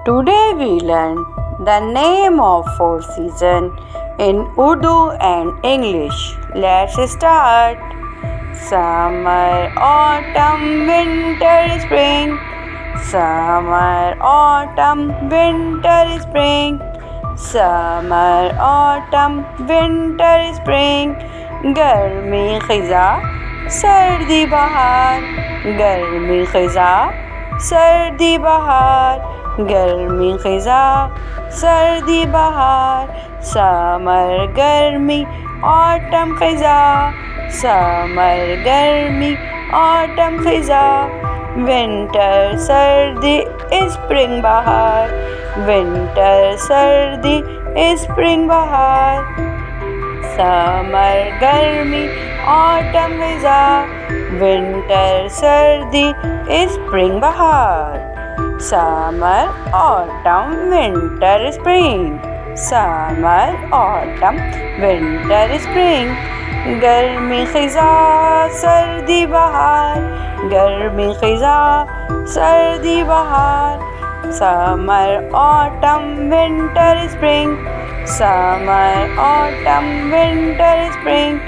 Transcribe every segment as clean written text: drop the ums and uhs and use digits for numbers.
Today we learn the name of four seasons in Urdu and English. Let's start. Summer, autumn, winter, spring. Summer, autumn, winter, spring. Summer, autumn, winter, spring. गर्मी खिज़ा सर्दी बहार. गर्मी खिज़ा सर्दी बहार. गर्मी खिज़ा सर्दी बहार. समर गर्मी ऑटम खिज़ा. समर गर्मी ऑटम खिज़ा. विंटर सर्दी स्प्रिंग बहार. विंटर सर्दी स्प्रिंग बहार. समर गर्मी ऑटम खिज़ा. विंटर सर्दी स्प्रिंग बहार. Summer, autumn, winter, spring. Summer, autumn, winter, spring. गर्मी खिज़ा सर्दी बहार. गर्मी खिज़ा सर्दी बहार. Summer, autumn, winter, spring. Summer, autumn, winter, spring.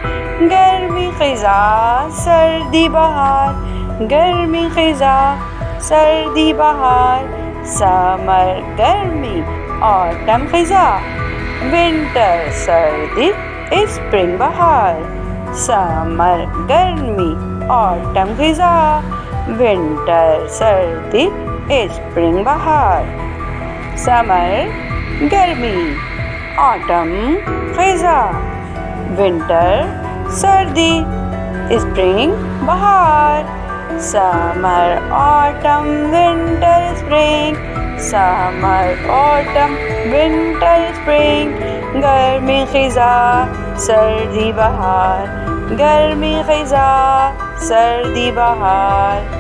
गर्मी खिज़ा सर्दी बहार. गर्मी खिज़ा सर्दी बहार. समर गर्मी ऑटम खिज़ा. विंटर सर्दी स्प्रिंग बहार. समर गर्मी ऑटम खिज़ा. विंटर सर्दी स्प्रिंग बहार. समर गर्मी ऑटम खिज़ा. विंटर सर्दी स्प्रिंग बहार. Summer, autumn, winter, spring. Summer, autumn, winter, spring. गर्मी खिज़ा सर्दी बहार. गर्मी खिज़ा सर्दी बहार.